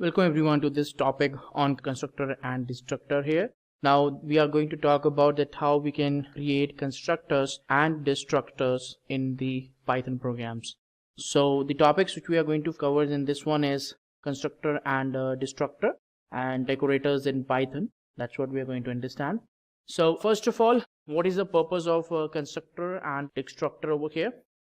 Welcome everyone to this topic on constructor and destructor here. Now we are going to talk about that how we can create constructors and destructors in the Python programs. So the topics which we are going to cover in this one is constructor and destructor and decorators in Python. That's what we are going to understand. So first of all, what is the purpose of constructor and destructor over here?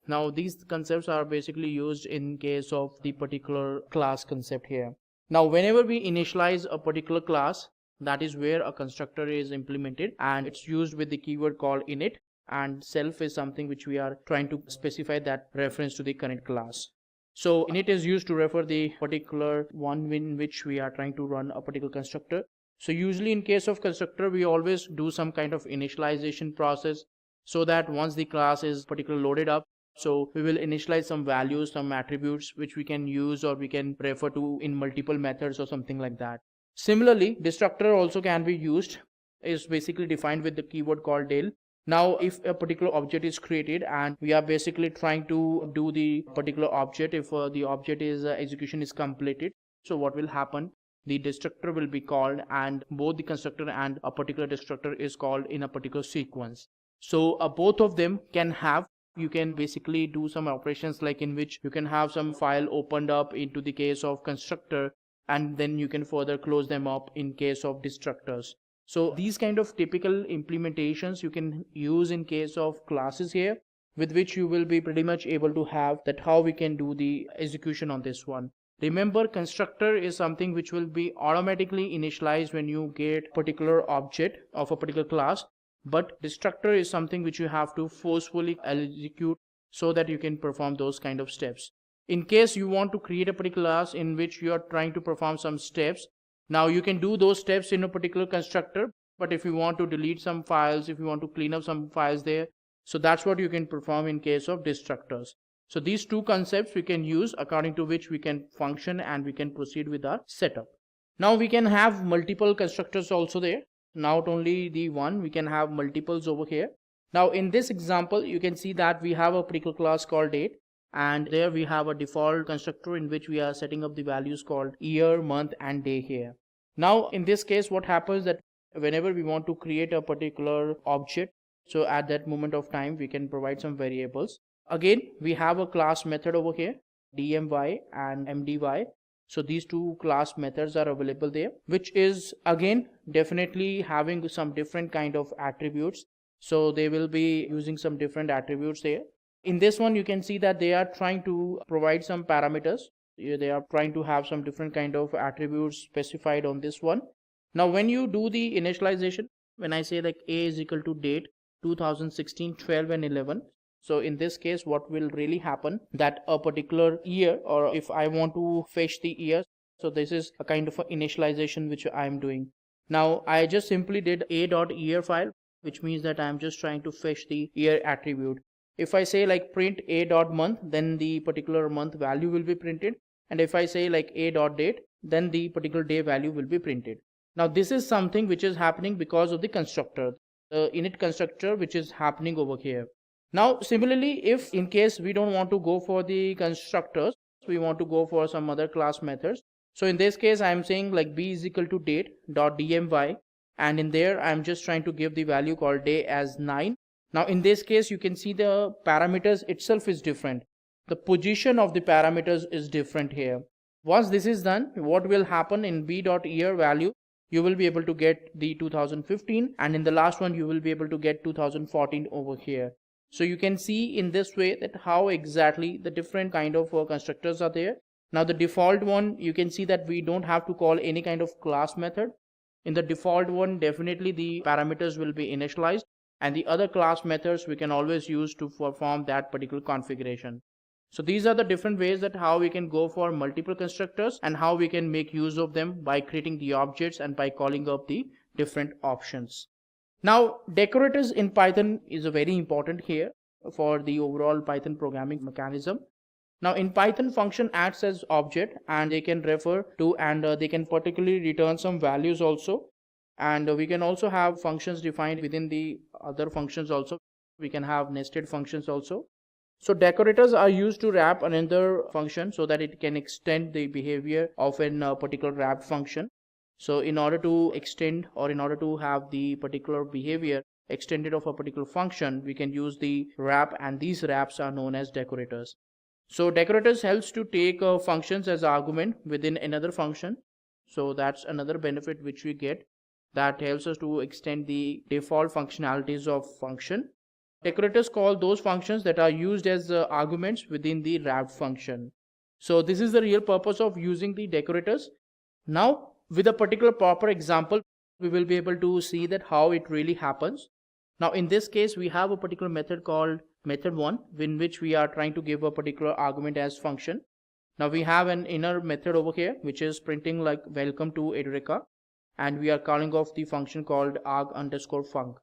Now these concepts are basically used in case of the particular class concept here. Now whenever we initialize a particular class, that is where a constructor is implemented, and it's used with the keyword called init, and self is something which we are trying to specify that reference to the current class. So init is used to refer the particular one in which we are trying to run a particular constructor. So usually in case of constructor, we always do some kind of initialization process so that once the class is particularly loaded up, so we will initialize some values, some attributes which we can use or we can refer to in multiple methods or something like that. Similarly, destructor also can be used, is basically defined with the keyword called del. Now if a particular object is created and we are basically trying to do the particular object, if the object is execution is completed, so what will happen? The destructor will be called, and both the constructor and a particular destructor is called in a particular sequence. So both of them can have, you can basically do some operations like in which you can have some file opened up into the case of constructor, and then you can further close them up in case of destructors. So these kind of typical implementations you can use in case of classes here, with which you will be pretty much able to have that how we can do the execution on this one. Remember, constructor is something which will be automatically initialized when you get particular object of a particular class, but destructor is something which you have to forcefully execute so that you can perform those kind of steps. In case you want to create a particular class in which you are trying to perform some steps, now you can do those steps in a particular constructor, but if you want to delete some files, if you want to clean up some files there, so that's what you can perform in case of destructors. So these two concepts we can use, according to which we can function and we can proceed with our setup. Now we can have multiple constructors also there. Not only the one, we can have multiples over here. Now in this example, you can see that we have a particular class called date, and there we have a default constructor in which we are setting up the values called year, month and day here. Now in this case, what happens that whenever we want to create a particular object, so at that moment of time we can provide some variables. Again, we have a class method over here, dmy and mdy. So these two class methods are available there, which is again definitely having some different kind of attributes. So they will be using some different attributes there. In this one, you can see that they are trying to provide some parameters. They are trying to have some different kind of attributes specified on this one. Now when you do the initialization, when I say like a is equal to date 2016, 12 and 11, so in this case, what will really happen that a particular year, or if I want to fetch the year, so this is a kind of a initialization which I am doing. Now I just simply did a.year file, which means that I am just trying to fetch the year attribute. If I say like print a.month, then the particular month value will be printed, and if I say like a.date, then the particular day value will be printed. Now this is something which is happening because of the constructor, the init constructor, which is happening over here. Now similarly, if in case we don't want to go for the constructors, we want to go for some other class methods. So in this case, I am saying like b is equal to date dot dmy, and in there I am just trying to give the value called day as 9. Now in this case, you can see the parameters itself is different. The position of the parameters is different here. Once this is done, what will happen in b.year value, you will be able to get the 2015, and in the last one you will be able to get 2014 over here. So you can see in this way that how exactly the different kind of constructors are there. Now the default one, you can see that we don't have to call any kind of class method. In the default one, definitely the parameters will be initialized, and the other class methods we can always use to perform that particular configuration. So these are the different ways that how we can go for multiple constructors and how we can make use of them by creating the objects and by calling up the different options. Now decorators in Python is a very important here for the overall Python programming mechanism. Now in Python, function acts as object, and they can refer to, and they can particularly return some values also, and we can also have functions defined within the other functions also. We can have nested functions also. So decorators are used to wrap another function so that it can extend the behavior of a particular wrapped function. So in order to extend, or in order to have the particular behavior extended of a particular function, we can use the wrap, and these wraps are known as decorators. So decorators helps to take functions as argument within another function. So that's another benefit which we get, that helps us to extend the default functionalities of function. Decorators call those functions that are used as arguments within the wrapped function. So this is the real purpose of using the decorators. Now with a particular proper example, we will be able to see that how it really happens. Now in this case, we have a particular method called method1, in which we are trying to give a particular argument as function. Now we have an inner method over here which is printing like welcome to Edureka, and we are calling off the function called arg_func,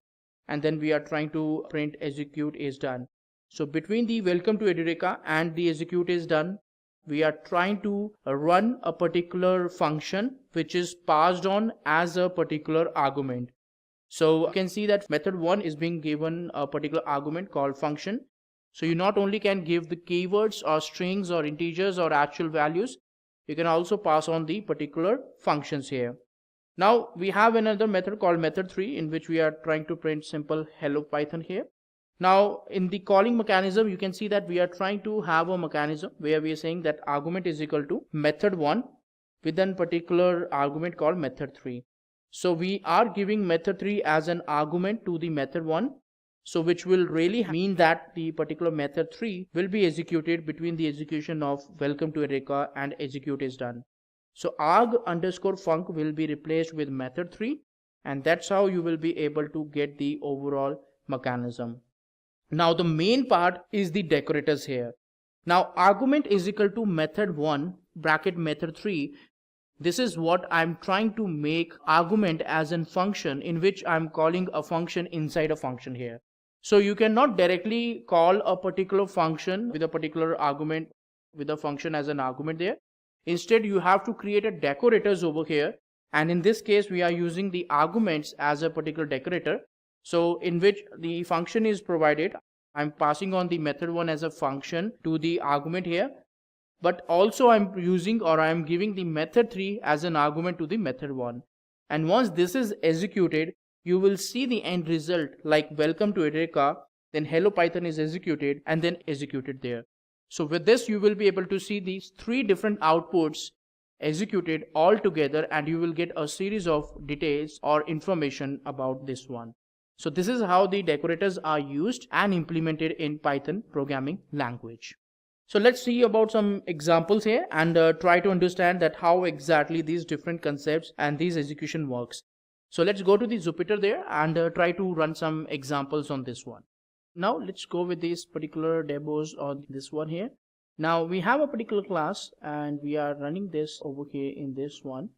and then we are trying to print execute is done. So between the welcome to Edureka and the execute is done, we are trying to run a particular function which is passed on as a particular argument. So you can see that method 1 is being given a particular argument called function. So you not only can give the keywords or strings or integers or actual values, you can also pass on the particular functions here. Now we have another method called method 3, in which we are trying to print simple hello Python here. Now in the calling mechanism, you can see that we are trying to have a mechanism where we are saying that argument is equal to method 1 with a particular argument called method 3. So we are giving method 3 as an argument to the method 1, so which will really mean that the particular method 3 will be executed between the execution of welcome to Edureka and execute is done. So arg_func will be replaced with method 3, and that's how you will be able to get the overall mechanism. Now the main part is the decorators here. Now argument is equal to method 1 bracket method 3. This is what I'm trying to make argument as a function, in which I'm calling a function inside a function here. So you cannot directly call a particular function with a particular argument with a function as an argument there. Instead, you have to create a decorators over here, and in this case we are using the arguments as a particular decorator. So in which the function is provided, I'm passing on the method 1 as a function to the argument here, but also I'm using, or I'm giving the method 3 as an argument to the method 1. And once this is executed, you will see the end result like welcome to Edureka, then hello Python is executed and then executed there. So with this you will be able to see these 3 different outputs executed all together, and you will get a series of details or information about this one. So this is how the decorators are used and implemented in Python programming language. So let's see about some examples here and try to understand that how exactly these different concepts and these execution works. So let's go to the Jupyter there and try to run some examples on this one. Now let's go with these particular demos on this one here. Now we have a particular class and we are running this over here in this one.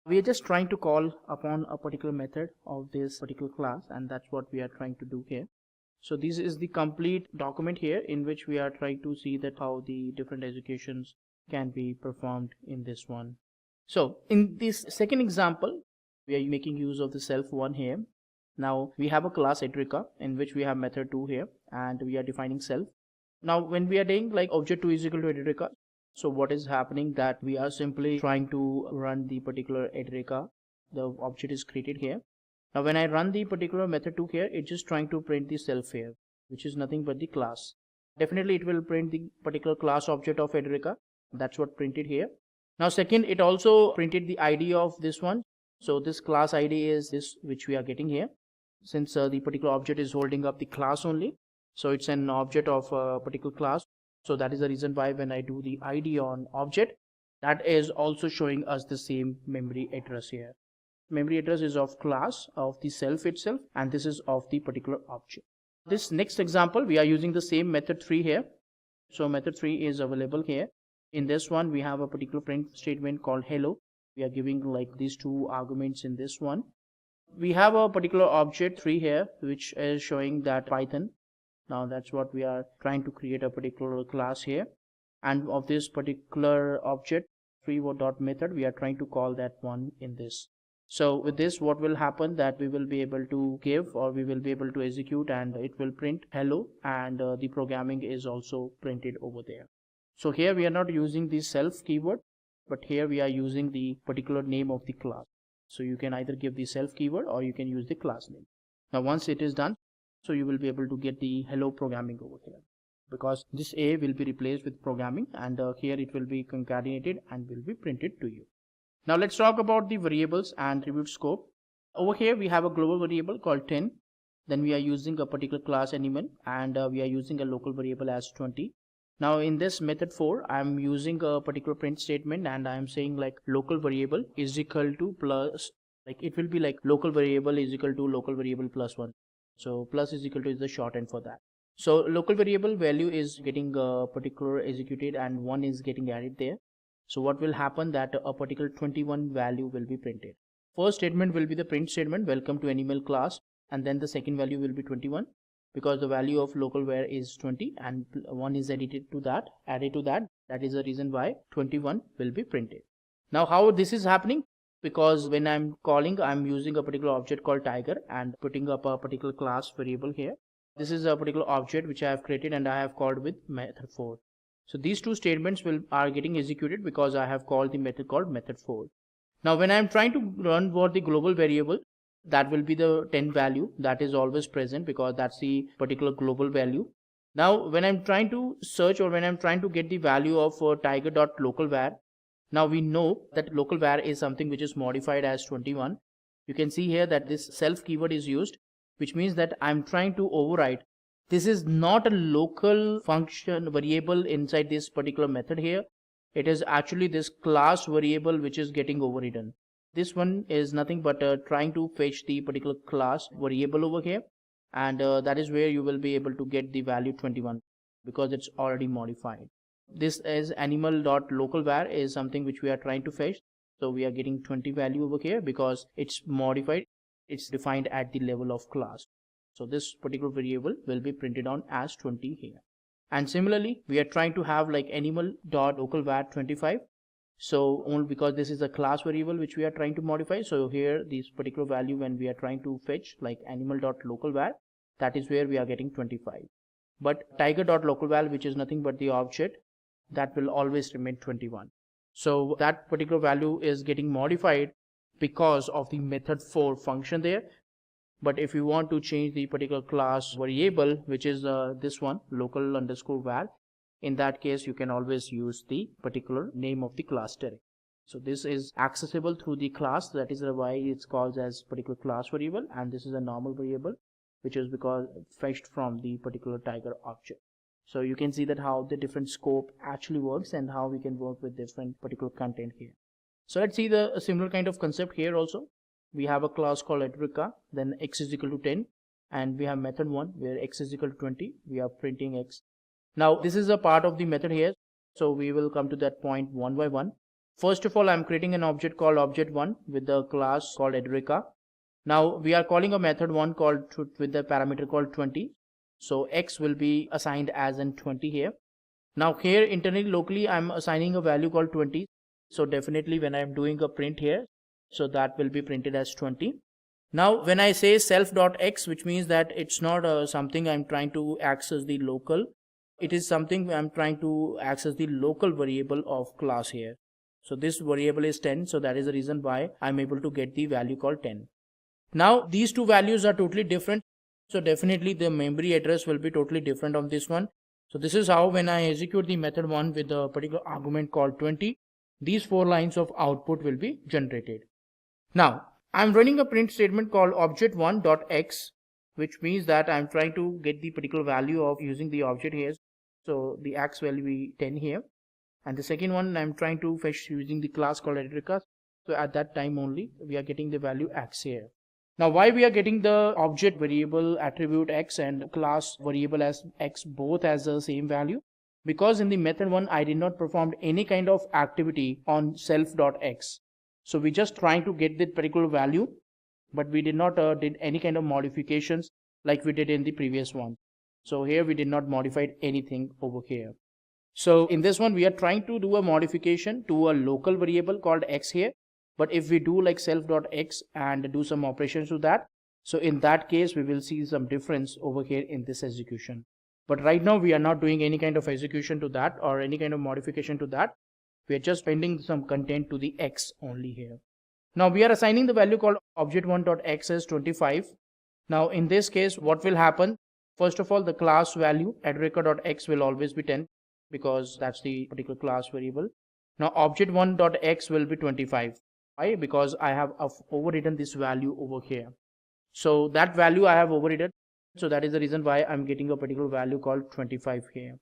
We are just trying to call upon a particular method of this particular class, and that's what we are trying to do here. So this is the complete document here in which we are trying to see that how the different executions can be performed in this one. So in this second example, we are making use of the self1 here. Now we have a class Edureka in which we have method 2 here, and we are defining self. Now when we are doing like object 2 is equal to Edureka, so what is happening that we are simply trying to run the particular Edureka. The object is created here. Now when I run the particular method 2 here, it's just trying to print the self here, which is nothing but the class. Definitely it will print the particular class object of Edureka. That's what printed here. Now second, it also printed the ID of this one. So this class ID is this which we are getting here. Since the particular object is holding up the class only, so it's an object of a particular class. So that is the reason why when I do the ID on object, that is also showing us the same memory address here. Memory address is of class of the self itself, and this is of the particular object. This next example, we are using the same method 3 here. So method 3 is available here. In this one, we have a particular print statement called hello. We are giving like these 2 arguments in this one. We have a particular object 3 here, which is showing that Python. Now that's what we are trying to create a particular class here. And of this particular object 3 method, we are trying to call that one in this. So with this, what will happen that we will be able to give, or we will be able to execute, and it will print hello, and the programming is also printed over there. So here we are not using the self keyword, but here we are using the particular name of the class. So you can either give the self keyword or you can use the class name. Now once it is done, so you will be able to get the hello programming over here, because this A will be replaced with programming, and here it will be concatenated and will be printed to you. Now let's talk about the variables and attribute scope. Over here we have a global variable called 10. Then we are using a particular class animal, and we are using a local variable as 20. Now in this method 4, I am using a particular print statement, and I am saying like local variable is equal to plus, like it will be like local variable is equal to local variable plus 1. So plus is equal to is the shorthand for that. So local variable value is getting particular executed and 1 is getting added there. So what will happen that a particular 21 value will be printed. First statement will be the print statement, welcome to animal class, and then the second value will be 21, because the value of local var is 20 and 1 is added to that. That is the reason why 21 will be printed. Now how this is happening? Because when I'm calling, I'm using a particular object called tiger and putting up a particular class variable here. This is a particular object which I have created and I have called with method 4. So these two statements are getting executed because I have called the method called method 4. Now when I am trying to run for the global variable, that will be the 10 value that is always present, because that's the particular global value. Now when I'm trying to search, or when I'm trying to get the value of tiger.localvar, now we know that local var is something which is modified as 21. You can see here that this self keyword is used, which means that I'm trying to override. This is not a local function variable inside this particular method here. It is actually this class variable which is getting overridden. This one is nothing but trying to fetch the particular class variable over here, and that is where you will be able to get the value 21, because it's already modified. This is animal.localvar is something which we are trying to fetch. So we are getting 20 value over here because it's modified. It's defined at the level of class. So this particular variable will be printed on as 20 here. And similarly, we are trying to have like animal.localvar25. So only because this is a class variable which we are trying to modify. So here this particular value, when we are trying to fetch like animal.localvar, that is where we are getting 25. But tiger.localval, which is nothing but the object, that will always remain 21. So that particular value is getting modified because of the method 4 function there. But if you want to change the particular class variable, which is this one, local_var, in that case you can always use the particular name of the class directly. So this is accessible through the class, that is why it's called as particular class variable, and this is a normal variable which is because fetched from the particular tiger object. So you can see that how the different scope actually works and how we can work with different particular content here. So let's see the similar kind of concept here also. We have a class called Edureka, then x is equal to 10, and we have method 1 where x is equal to 20. We are printing x. Now this is a part of the method here, so we will come to that point one by one. First of all, I'm creating an object called object1 with the class called Edureka. Now we are calling a method 1 called with the parameter called 20. So x will be assigned as in 20 here. Now here internally locally I'm assigning a value called 20. So definitely when I'm doing a print here, so that will be printed as 20. Now when I say self.x, which means that it's not something I'm trying to access the local. It is something I'm trying to access the local variable of class here. So this variable is 10. So that is the reason why I'm able to get the value called 10. Now these two values are totally different. So definitely the memory address will be totally different on this one. So this is how when I execute the method 1 with a particular argument called 20, these 4 lines of output will be generated. Now I'm running a print statement called object1.x, which means that I'm trying to get the particular value of using the object here. So the x will be 10 here. And the second one I'm trying to fetch using the class called Edureka. So at that time only we are getting the value x here. Now why we are getting the object variable attribute x and class variable as x both as the same value? Because in the method 1 I did not perform any kind of activity on self.x. So we just trying to get that particular value, but we did not did any kind of modifications like we did in the previous one. So here we did not modify anything over here. So in this one we are trying to do a modification to a local variable called x here. But if we do like self.x and do some operations to that, so in that case we will see some difference over here in this execution. But right now we are not doing any kind of execution to that or any kind of modification to that. We are just pending some content to the x only here. Now we are assigning the value called object1.x as 25. Now in this case what will happen? First of all, the class value Edureka.x will always be 10 because that's the particular class variable. Now object1.x will be 25. Why? Because I have overridden this value over here. So that value I have overridden. So that is the reason why I'm getting a particular value called 25 here.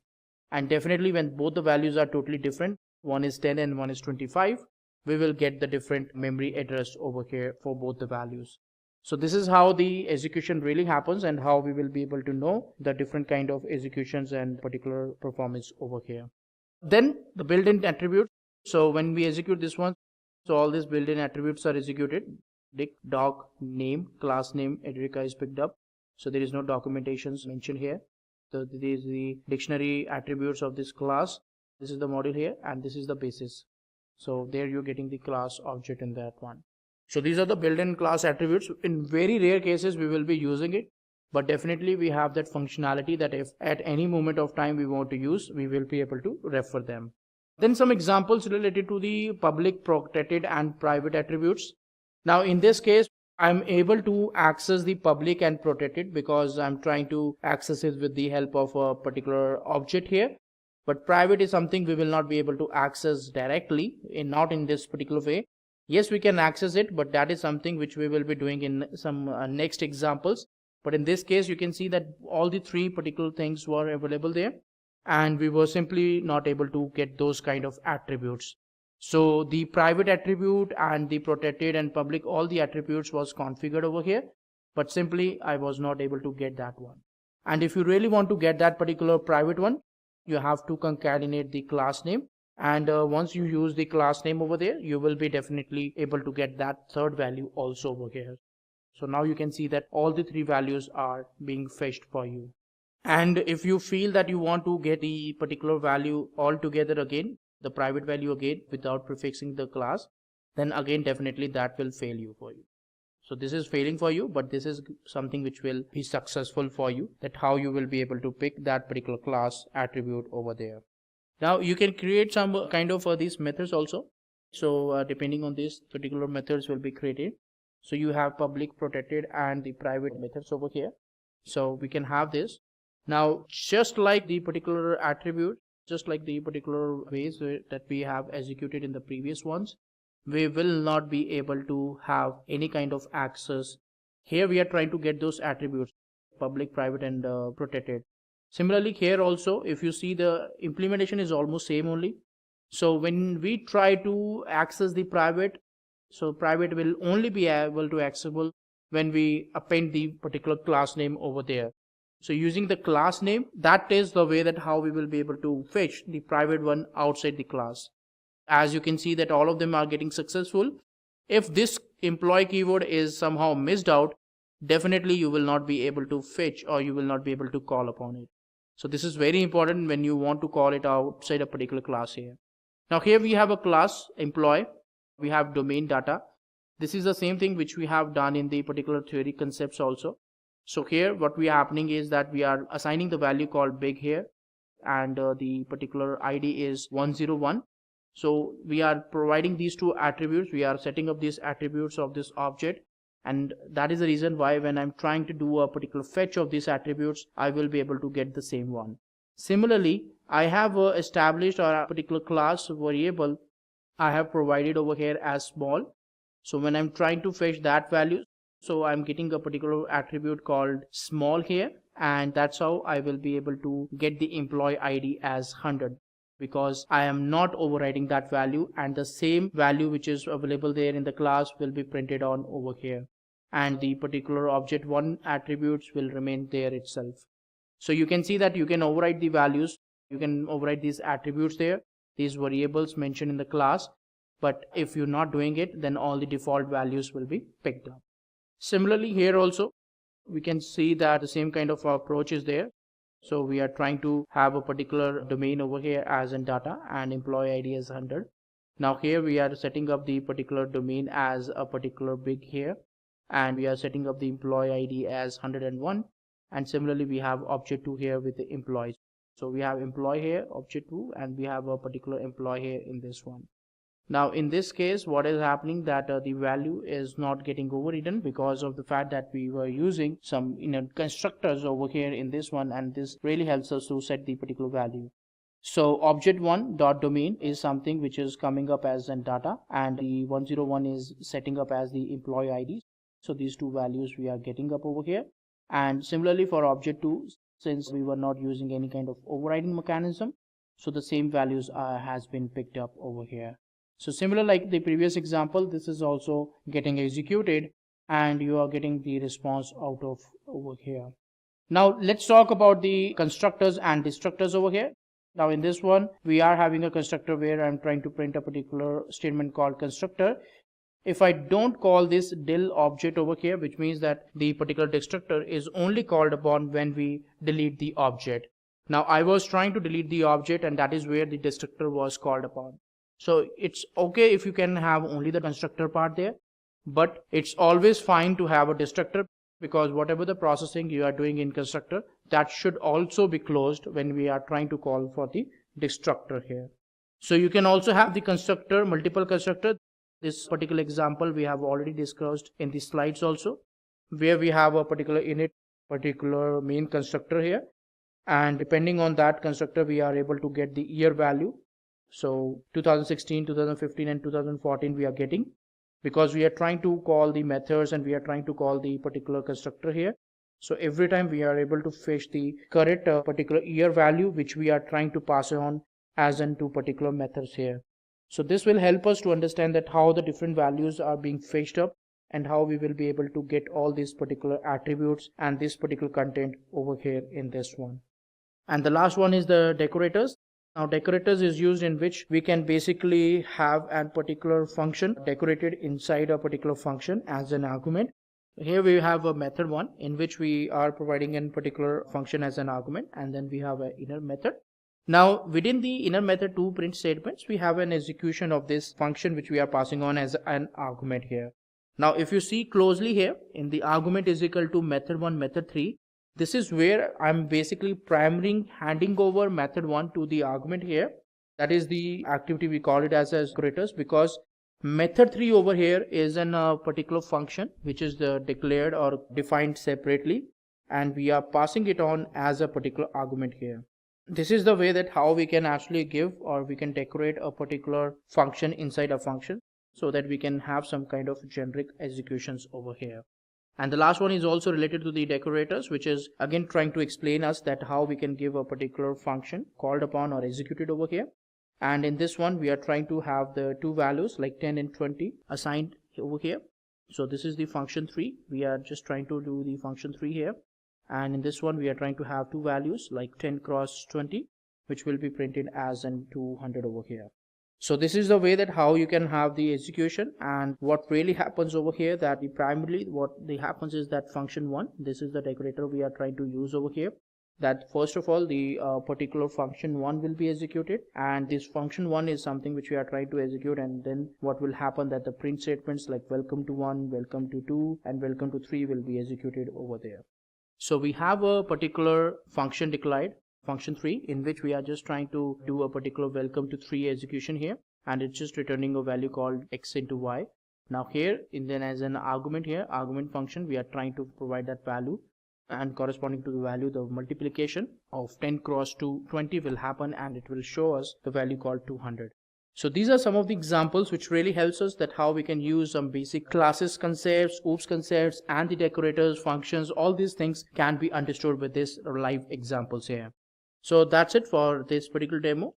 And definitely when both the values are totally different, one is 10 and one is 25, we will get the different memory address over here for both the values. So this is how the execution really happens and how we will be able to know the different kind of executions and particular performance over here. Then the built-in attributes. So when we execute this one, so all these built-in attributes are executed. Dict, doc, name, class name, Edureka is picked up. So there is no documentations mentioned here. So this is the dictionary attributes of this class. This is the module here and this is the basis. So there you're getting the class object in that one. So these are the built-in class attributes. In very rare cases we will be using it, but definitely we have that functionality that if at any moment of time we want to use, we will be able to refer them. Then some examples related to the public, protected and private attributes. Now in this case I'm able to access the public and protected because I'm trying to access it with the help of a particular object here. But private is something we will not be able to access directly, not in this particular way. Yes, we can access it, but that is something which we will be doing in some next examples. But in this case you can see that all the three particular things were available there and we were simply not able to get those kind of attributes. So the private attribute and the protected and public, all the attributes was configured over here, but simply I was not able to get that one. And if you really want to get that particular private one, you have to concatenate the class name, and once you use the class name over there, you will be definitely able to get that third value also over here. So now you can see that all the three values are being fetched for you. And if you feel that you want to get the particular value all together again, the private value again without prefixing the class, then again definitely that will fail you for you. So this is failing for you, but this is something which will be successful for you, that how you will be able to pick that particular class attribute over there. Now you can create some kind of these methods also. So depending on these particular methods will be created. So you have public, protected and the private methods over here. So we can have this. Now just like the particular attribute, just like the particular ways that we have executed in the previous ones, we will not be able to have any kind of access. Here we are trying to get those attributes, public, private and protected. Similarly here also, if you see, the implementation is almost same only. So when we try to access the private, so private will only be able to accessible when we append the particular class name over there. So using the class name, that is the way that how we will be able to fetch the private one outside the class. As you can see that all of them are getting successful. If this employee keyword is somehow missed out, definitely you will not be able to fetch or you will not be able to call upon it. So this is very important when you want to call it outside a particular class here. Now here we have a class employee, we have domain data. This is the same thing which we have done in the particular theory concepts also. So here what we are happening is that we are assigning the value called big here, and the particular ID is 101. So we are providing these two attributes, we are setting up these attributes of this object, and that is the reason why when I'm trying to do a particular fetch of these attributes, I will be able to get the same one. Similarly, I have established a particular class variable I have provided over here as small. So when I'm trying to fetch that value, so I'm getting a particular attribute called small here, and that's how I will be able to get the employee ID as 100, because I am not overriding that value, and the same value which is available there in the class will be printed on over here, and the particular object one attributes will remain there itself. So you can see that you can override the values, you can override these attributes there, these variables mentioned in the class, but if you're not doing it, then all the default values will be picked up. Similarly here also we can see that the same kind of approach is there. So we are trying to have a particular domain over here as in data and employee ID as 100. Now here we are setting up the particular domain as a particular big here, and we are setting up the employee ID as 101, and similarly we have object 2 here with the employees. So we have employee here, object 2, and we have a particular employee here in this one. Now in this case what is happening that the value is not getting overridden because of the fact that we were using some constructors over here in this one, and this really helps us to set the particular value. So object 1 dot domain is something which is coming up as in data, and the 101 is setting up as the employee ID. So these two values we are getting up over here. And similarly for object 2, since we were not using any kind of overriding mechanism, so the same values has been picked up over here. So similar like the previous example, this is also getting executed and you are getting the response out of over here. Now let's talk about the constructors and destructors over here. Now in this one we are having a constructor where I'm trying to print a particular statement called constructor. If I don't call this del object over here, which means that the particular destructor is only called upon when we delete the object. Now I was trying to delete the object, and that is where the destructor was called upon. So it's okay if you can have only the constructor part there, but it's always fine to have a destructor, because whatever the processing you are doing in constructor, that should also be closed when we are trying to call for the destructor here. So you can also have the constructor, multiple constructor. This particular example we have already discussed in the slides also, where we have a particular init, particular main constructor here, and depending on that constructor we are able to get the year value. So 2016, 2015 and 2014 we are getting, because we are trying to call the methods and we are trying to call the particular constructor here. So every time we are able to fetch the correct particular year value which we are trying to pass on as into particular methods here. So this will help us to understand that how the different values are being fetched up and how we will be able to get all these particular attributes and this particular content over here in this one. And the last one is the decorators. Now decorators is used in which we can basically have a particular function decorated inside a particular function as an argument. Here we have a method 1 in which we are providing a particular function as an argument, and then we have an inner method. Now within the inner method 2 print statements we have an execution of this function which we are passing on as an argument here. Now if you see closely here in the argument is equal to method 1 method 3, this is where I'm basically primarying handing over method 1 to the argument here. That is the activity we call it as decorators, because method 3 over here is a particular function which is declared or defined separately, and we are passing it on as a particular argument here. This is the way that how we can actually give or we can decorate a particular function inside a function, so that we can have some kind of generic executions over here. And the last one is also related to the decorators, which is again trying to explain us that how we can give a particular function called upon or executed over here. And in this one we are trying to have the two values like 10 and 20 assigned over here. So this is the function 3. We are just trying to do the function 3 here, and in this one we are trying to have two values like 10 cross 20, which will be printed as in 200 over here. So this is the way that how you can have the execution. And what really happens over here that primarily what happens is that function 1, this is the decorator we are trying to use over here, that first of all the particular function 1 will be executed, and this function 1 is something which we are trying to execute, and then what will happen that the print statements like welcome to 1, welcome to 2 and welcome to 3 will be executed over there. So we have a particular function declared, function 3, in which we are just trying to do a particular welcome to 3 execution here, and it's just returning a value called x into y. Now here then as an argument here, argument function, we are trying to provide that value, and corresponding to the value the multiplication of 10 cross 20 will happen, and it will show us the value called 200. So these are some of the examples which really helps us that how we can use some basic classes concepts, oops concepts, and the decorators functions. All these things can be understood with this live examples here. So that's it for this particular demo.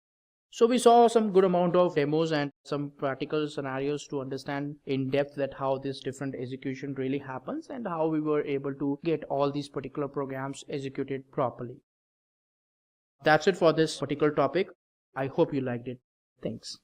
So we saw some good amount of demos and some practical scenarios to understand in depth that how this different execution really happens and how we were able to get all these particular programs executed properly. That's it for this particular topic. I hope you liked it. Thanks.